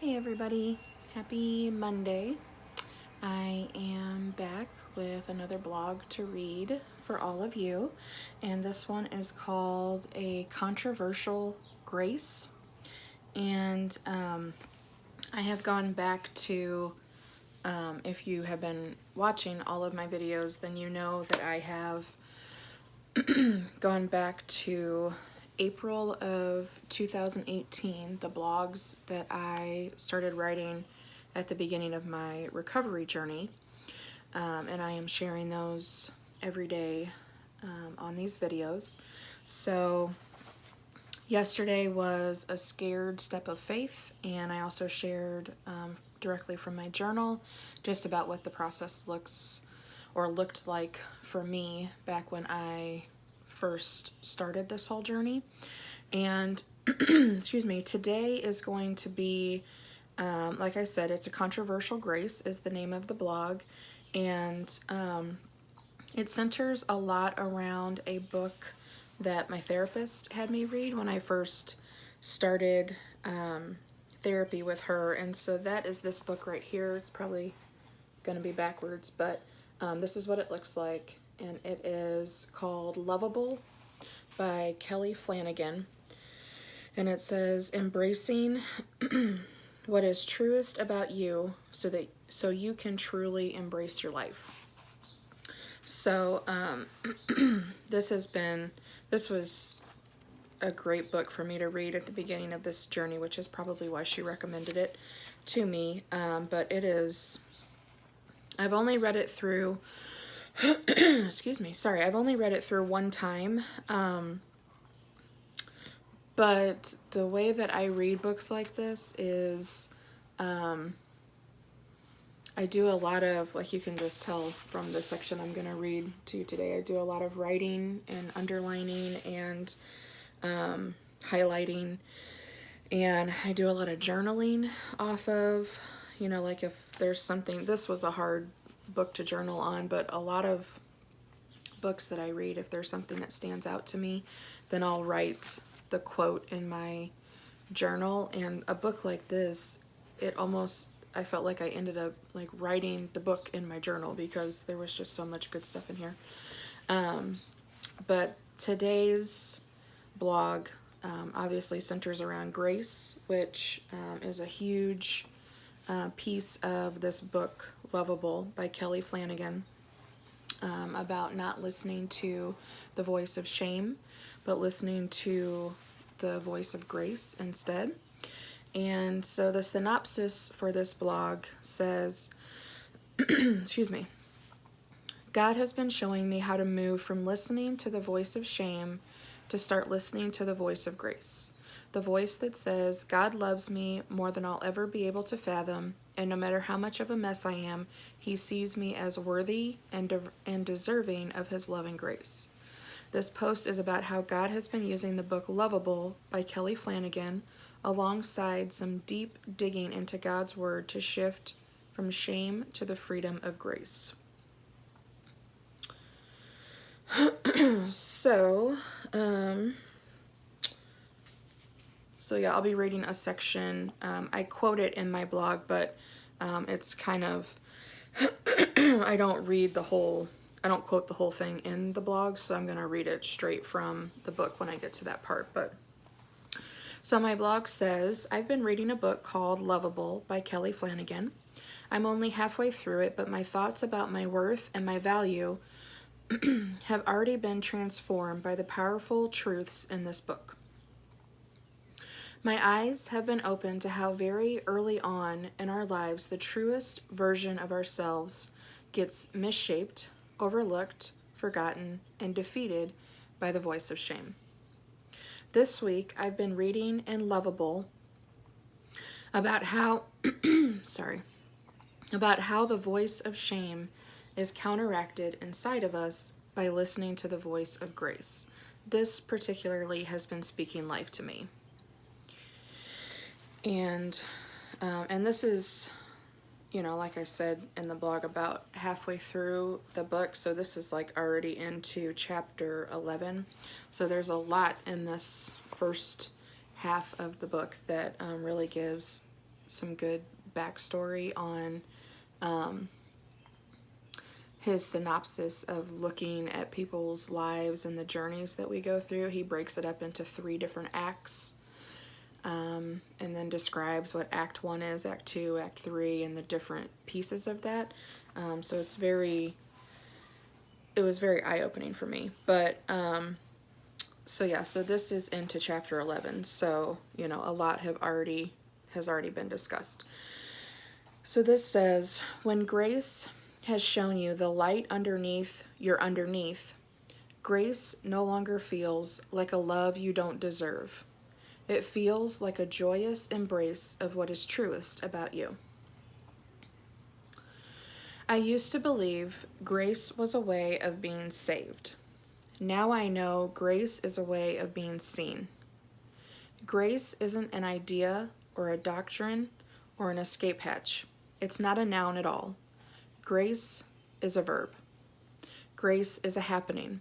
Hey everybody, happy Monday. I am back with another blog to read for all of you, and this one is called A Controversial Grace. And I have gone back to, if you have been watching all of my videos, then you know that I have gone back to April of 2018, the blogs that I started writing at the beginning of my recovery journey. And I am sharing those every day on these videos. So yesterday was a scared step of faith, and I also shared directly from my journal just about what the process looked like for me back when I first started this whole journey. And excuse me, today is going to be, like I said, it's A Controversial Grace is the name of the blog, and it centers a lot around a book that my therapist had me read when I first started therapy with her. And so that is this book right here. It's probably going to be backwards, but this is what it looks like, and it is called Lovable by Kelly Flanagan. And it says, embracing what is truest about you so you can truly embrace your life. So this was a great book for me to read at the beginning of this journey, which is probably why she recommended it to me. But it is, I've only read it through, excuse me, sorry, I've only read it through one time. But the way that I read books like this is, I do a lot of, like you can just tell from the section I'm going to read to you today, I do a lot of writing and underlining and highlighting, and I do a lot of journaling off of, like if there's something, this was a hard book to journal on, but a lot of books that I read, if there's something that stands out to me, then I'll write the quote in my journal. And a book like this, I felt like I ended up like writing the book in my journal because there was just so much good stuff in here. But today's blog obviously centers around grace, which is a huge piece of this book, Lovable by Kelly Flanagan, about not listening to the voice of shame, but listening to the voice of grace instead. And so the synopsis for this blog says, excuse me, God has been showing me how to move from listening to the voice of shame to start listening to the voice of grace. The voice that says, God loves me more than I'll ever be able to fathom, and no matter how much of a mess I am, he sees me as worthy and deserving of his love and grace. This post is about how God has been using the book Lovable by Kelly Flanagan alongside some deep digging into God's word to shift from shame to the freedom of grace. So yeah, I'll be reading a section. I quote it in my blog, but it's kind of, I don't quote the whole thing in the blog, so I'm going to read it straight from the book when I get to that part. So my blog says, I've been reading a book called Lovable by Kelly Flanagan. I'm only halfway through it, but my thoughts about my worth and my value have already been transformed by the powerful truths in this book. My eyes have been opened to how very early on in our lives the truest version of ourselves gets misshaped, overlooked, forgotten, and defeated by the voice of shame. This week, I've been reading in Lovable about how, about how the voice of shame is counteracted inside of us by listening to the voice of grace. This particularly has been speaking life to me. And this is, like I said in the blog, about halfway through the book. So this is like already into chapter 11. So there's a lot in this first half of the book that really gives some good backstory on his synopsis of looking at people's lives and the journeys that we go through. He breaks it up into 3 different acts, and then describes what Act 1 is, Act 2, Act 3, and the different pieces of that. So it was very eye-opening for me. But, so yeah, so this is into chapter 11. So, you know, a lot has already been discussed. So this says, when grace has shown you the light underneath your underneath, grace no longer feels like a love you don't deserve. It feels like a joyous embrace of what is truest about you. I used to believe grace was a way of being saved. Now I know grace is a way of being seen. Grace isn't an idea or a doctrine or an escape hatch. It's not a noun at all. Grace is a verb. Grace is a happening.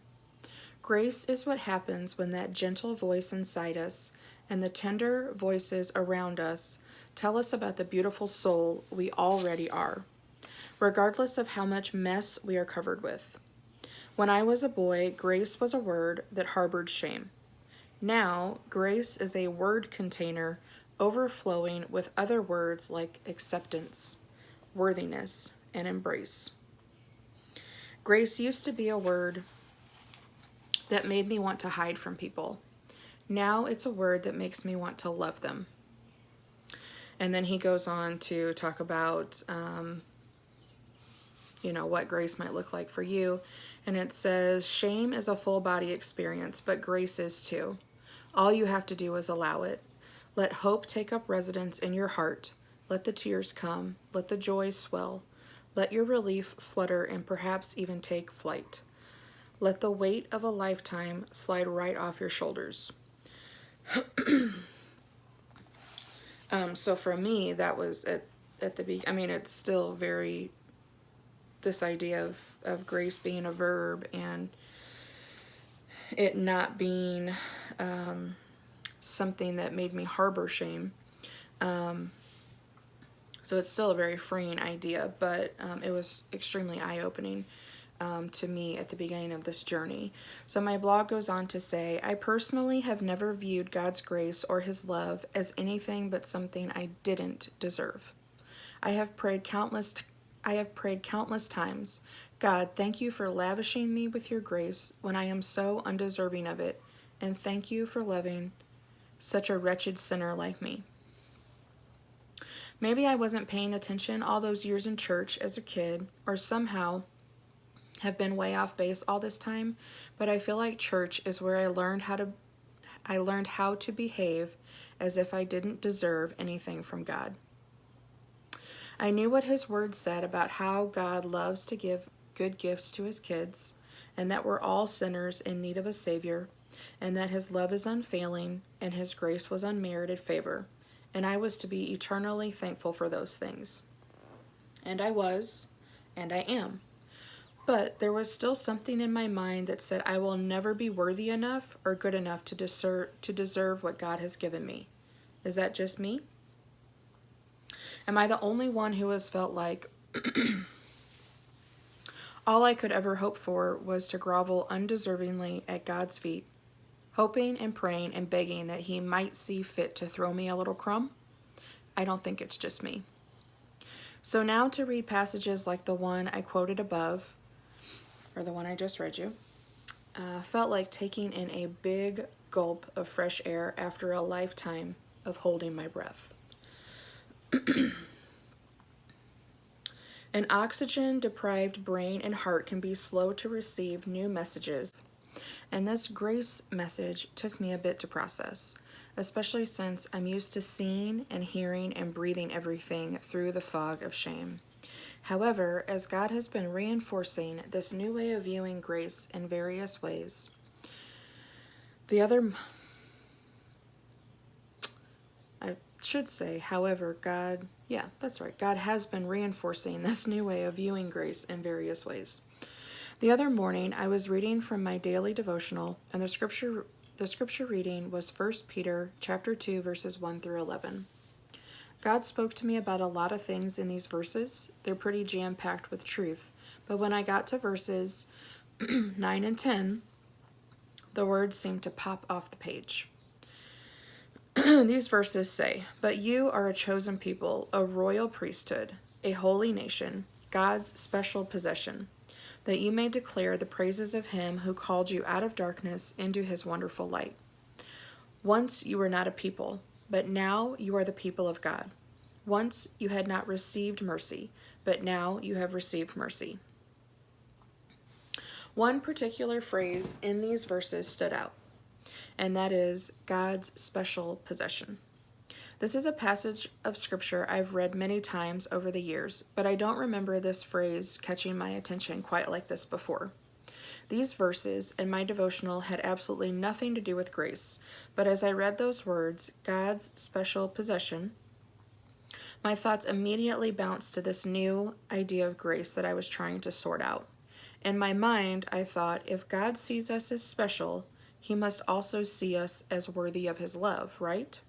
Grace is what happens when that gentle voice inside us and the tender voices around us tell us about the beautiful soul we already are, regardless of how much mess we are covered with. When I was a boy, grace was a word that harbored shame. Now, grace is a word container overflowing with other words like acceptance, worthiness, and embrace. Grace used to be a word that made me want to hide from people. Now it's a word that makes me want to love them. And then he goes on to talk about, what grace might look like for you. And it says, shame is a full body experience, but grace is too. All you have to do is allow it. Let hope take up residence in your heart. Let the tears come. Let the joy swell. Let your relief flutter and perhaps even take flight. Let the weight of a lifetime slide right off your shoulders. So for me, that was at the beginning. I mean, it's still very, this idea of grace being a verb and it not being something that made me harbor shame. So it's still a very freeing idea, but it was extremely eye-opening to me at the beginning of this journey. So my blog goes on to say, I personally have never viewed God's grace or his love as anything but something I didn't deserve. I have prayed countless times, God, thank you for lavishing me with your grace when I am so undeserving of it, and thank you for loving such a wretched sinner like me. Maybe I wasn't paying attention all those years in church as a kid, or somehow have been way off base all this time, but I feel like church is where I learned how to behave as if I didn't deserve anything from God. I knew what his word said about how God loves to give good gifts to his kids, and that we're all sinners in need of a savior, and that his love is unfailing and his grace was unmerited favor, and I was to be eternally thankful for those things. And I was, and I am. But there was still something in my mind that said I will never be worthy enough or good enough to deserve what God has given me. Is that just me? Am I the only one who has felt like all I could ever hope for was to grovel undeservingly at God's feet, hoping and praying and begging that he might see fit to throw me a little crumb? I don't think it's just me. So now to read passages like the one I quoted above, or the one I just read you, felt like taking in a big gulp of fresh air after a lifetime of holding my breath. An oxygen-deprived brain and heart can be slow to receive new messages, and this grace message took me a bit to process, especially since I'm used to seeing and hearing and breathing everything through the fog of shame. However, as God has been reinforcing this new way of viewing grace in various ways, God has been reinforcing this new way of viewing grace in various ways. The other morning, I was reading from my daily devotional, and the scripture reading was 1 Peter chapter 2, verses 1 through 11. God spoke to me about a lot of things in these verses. They're pretty jam-packed with truth. But when I got to verses 9 and 10, the words seemed to pop off the page. These verses say, "But you are a chosen people, a royal priesthood, a holy nation, God's special possession, that you may declare the praises of him who called you out of darkness into his wonderful light. Once you were not a people, but now you are the people of God. Once you had not received mercy, but now you have received mercy." One particular phrase in these verses stood out, and that is God's special possession. This is a passage of scripture I've read many times over the years, but I don't remember this phrase catching my attention quite like this before. These verses in my devotional had absolutely nothing to do with grace, but as I read those words, God's special possession, my thoughts immediately bounced to this new idea of grace that I was trying to sort out. In my mind, I thought, if God sees us as special, he must also see us as worthy of his love, right?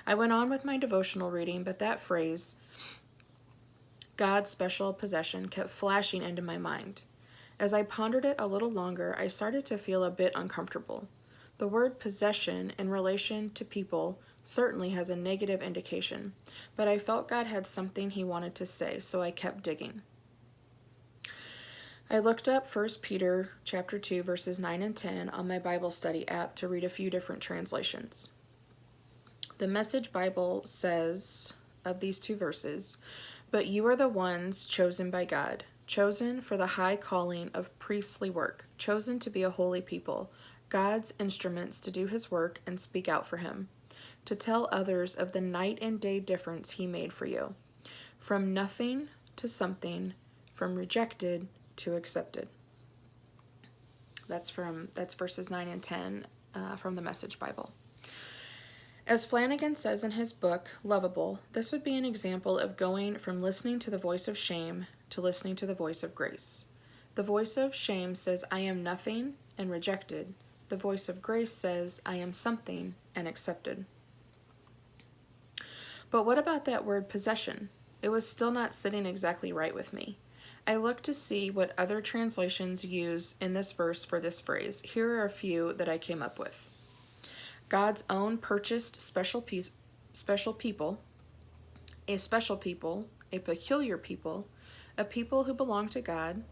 I went on with my devotional reading, but that phrase, God's special possession, kept flashing into my mind. As I pondered it a little longer, I started to feel a bit uncomfortable. The word possession in relation to people certainly has a negative indication, but I felt God had something he wanted to say, so I kept digging. I looked up 1 Peter chapter 2, verses 9 and 10 on my Bible study app to read a few different translations. The Message Bible says of these two verses, "But you are the ones chosen by God, chosen for the high calling of priestly work, chosen to be a holy people, God's instruments to do his work and speak out for him, to tell others of the night and day difference he made for you, from nothing to something, from rejected to accepted." That's verses 9 and 10 from the Message Bible. As Flanagan says in his book, Lovable, this would be an example of going from listening to the voice of shame to listening to the voice of grace. The voice of shame says, "I am nothing," and rejected. The voice of grace says, "I am something," and accepted. But what about that word possession? It was still not sitting exactly right with me. I looked to see what other translations use in this verse for this phrase. Here are a few that I came up with. God's own purchased special people, a special people, a peculiar people, a people who belong to God,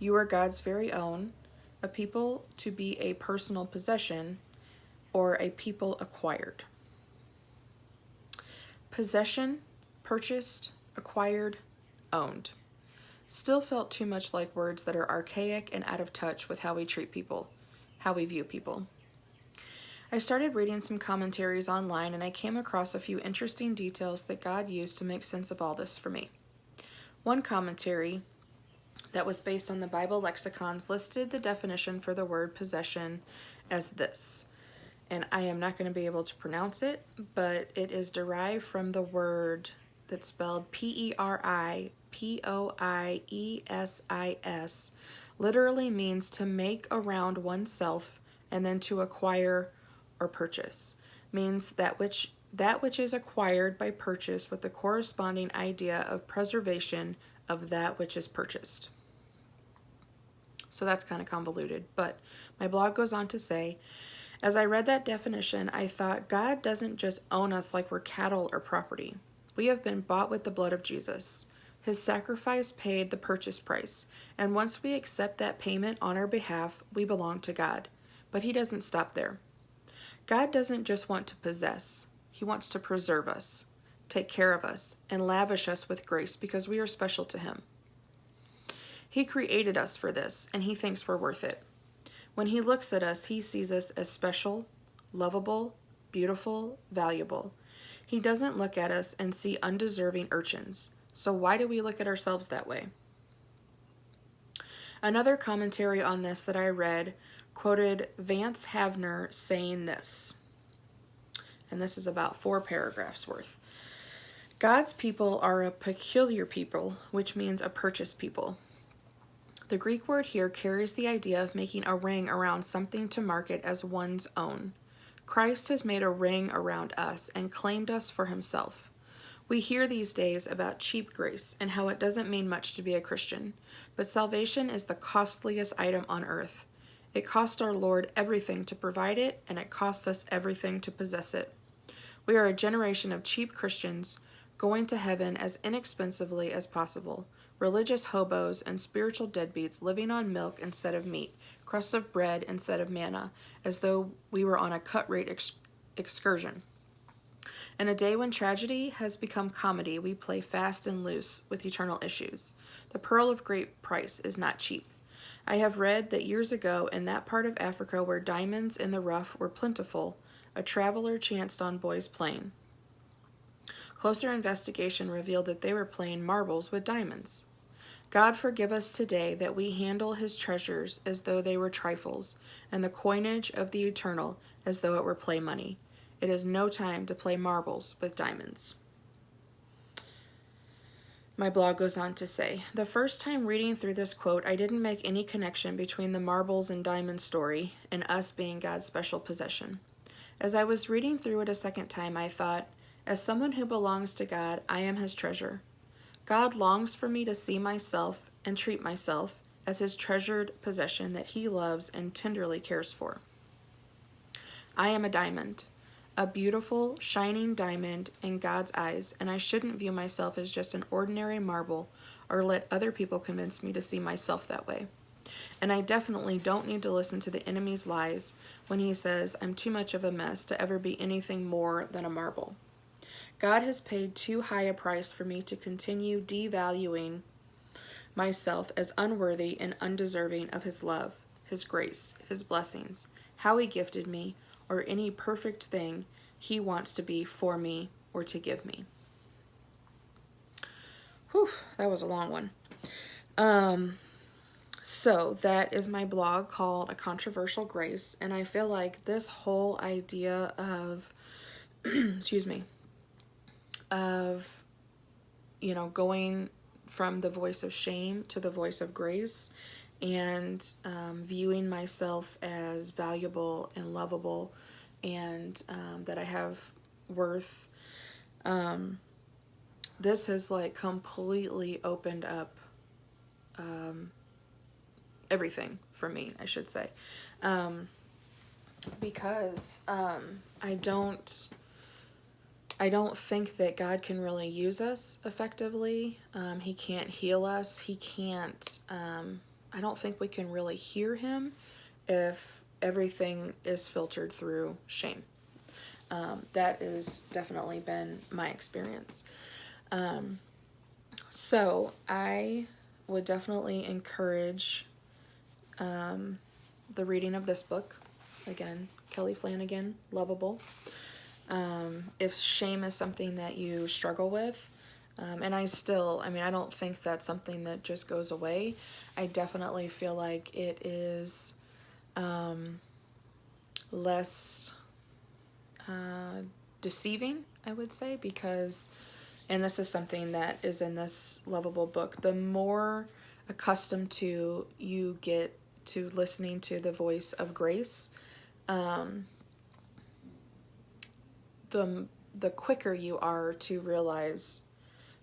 you are God's very own, a people to be a personal possession, or a people acquired. Possession, purchased, acquired, owned. Still felt too much like words that are archaic and out of touch with how we treat people, how we view people. I started reading some commentaries online, and I came across a few interesting details that God used to make sense of all this for me. One commentary that was based on the Bible lexicons listed the definition for the word possession as this, and I am not going to be able to pronounce it, but it is derived from the word that's spelled Peripoiesis, literally means to make around oneself and then to acquire or purchase, means that which is acquired by purchase with the corresponding idea of preservation of that which is purchased. So that's kind of convoluted, but my blog goes on to say, as I read that definition, I thought God doesn't just own us like we're cattle or property. We have been bought with the blood of Jesus. His sacrifice paid the purchase price, and once we accept that payment on our behalf, we belong to God. But he doesn't stop there. God doesn't just want to possess. He wants to preserve us, take care of us, and lavish us with grace because we are special to him. He created us for this, and he thinks we're worth it. When he looks at us, he sees us as special, lovable, beautiful, valuable. He doesn't look at us and see undeserving urchins. So why do we look at ourselves that way? Another commentary on this that I read quoted Vance Havner saying this, and this is about 4 paragraphs worth. God's people are a peculiar people, which means a purchased people. The Greek word here carries the idea of making a ring around something to mark it as one's own. Christ has made a ring around us and claimed us for himself. We hear these days about cheap grace and how it doesn't mean much to be a Christian, but salvation is the costliest item on earth. It cost our Lord everything to provide it, and it costs us everything to possess it. We are a generation of cheap Christians going to heaven as inexpensively as possible, religious hobos and spiritual deadbeats living on milk instead of meat, crusts of bread instead of manna, as though we were on a cut-rate excursion. In a day when tragedy has become comedy, we play fast and loose with eternal issues. The pearl of great price is not cheap. I have read that years ago, in that part of Africa where diamonds in the rough were plentiful, a traveler chanced on boys playing. Closer investigation revealed that they were playing marbles with diamonds. God forgive us today that we handle his treasures as though they were trifles, and the coinage of the eternal as though it were play money. It is no time to play marbles with diamonds. My blog goes on to say, the first time reading through this quote, I didn't make any connection between the marbles and diamonds story and us being God's special possession. As I was reading through it a second time, I thought, as someone who belongs to God, I am his treasure. God longs for me to see myself and treat myself as his treasured possession that he loves and tenderly cares for. I am a diamond, a beautiful, shining diamond in God's eyes, and I shouldn't view myself as just an ordinary marble or let other people convince me to see myself that way. And I definitely don't need to listen to the enemy's lies when he says I'm too much of a mess to ever be anything more than a marble. God has paid too high a price for me to continue devaluing myself as unworthy and undeserving of his love, his grace, his blessings, how he gifted me, or any perfect thing he wants to be for me or to give me. Whew, that was a long one. So that is my blog called A Controversial Grace, and I feel like this whole idea of, going from the voice of shame to the voice of grace, and viewing myself as valuable and lovable, and that I have worth. This has completely opened up everything for me, I should say, because I don't think that God can really use us effectively. He can't heal us. He can't, I don't think we can really hear him if everything is filtered through shame. That has definitely been my experience. So I would definitely encourage the reading of this book. Again, Kelly Flanagan, Lovable. If shame is something that you struggle with, and I don't think that's something that just goes away. I definitely feel like it is less deceiving, I would say, because, and this is something that is in this Lovable book, the more accustomed to you get to listening to the voice of grace, the quicker you are to realize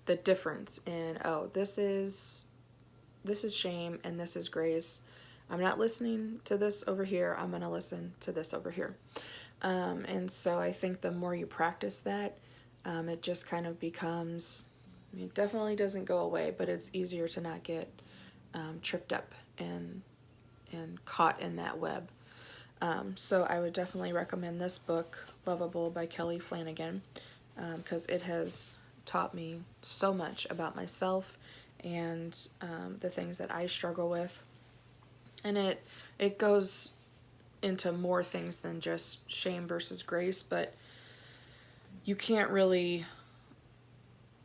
the difference in, this is shame and this is grace. I'm not listening to this over here. I'm going to listen to this over here. And so I think the more you practice that, it just kind of becomes, it definitely doesn't go away, but it's easier to not get tripped up and caught in that web. So I would definitely recommend this book, Lovable by Kelly Flanagan, because it has taught me so much about myself and the things that I struggle with. And it goes into more things than just shame versus grace, but you can't really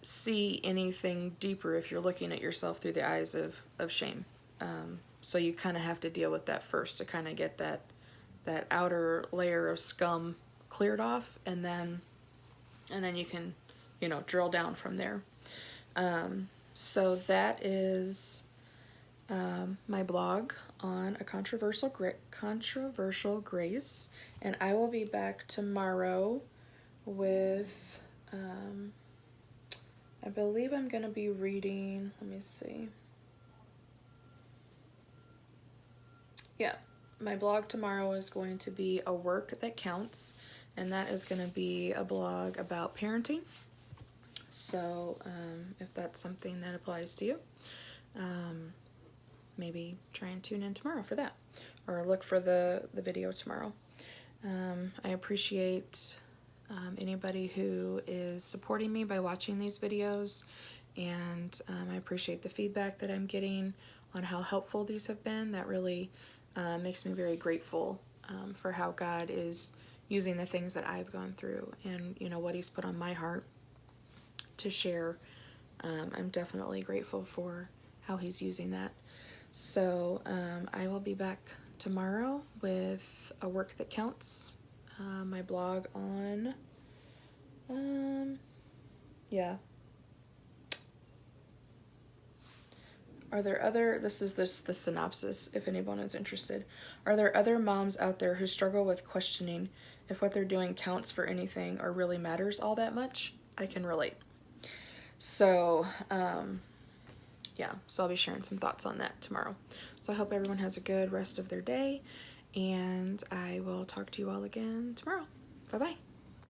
see anything deeper if you're looking at yourself through the eyes of shame. So you kind of have to deal with that first to kind of get that outer layer of scum cleared off, and then you can, drill down from there. So that is my blog on A Controversial Grace, and I will be back tomorrow with believe I'm going to be reading, let me see. Yeah, my blog tomorrow is going to be A Work That Counts, and that is going to be a blog about parenting. So if that's something that applies to you, maybe try and tune in tomorrow for that, or look for the video tomorrow. I appreciate anybody who is supporting me by watching these videos, and I appreciate the feedback that I'm getting on how helpful these have been. That really makes me very grateful for how God is using the things that I've gone through, and what He's put on my heart to share. I'm definitely grateful for how He's using that. So I will be back tomorrow with A Work That Counts, my blog on, yeah. Are there other, this is the synopsis if anyone is interested. Are there other moms out there who struggle with questioning if what they're doing counts for anything or really matters all that much? I can relate. So, yeah, so I'll be sharing some thoughts on that tomorrow. So I hope everyone has a good rest of their day, and I will talk to you all again tomorrow. Bye-bye.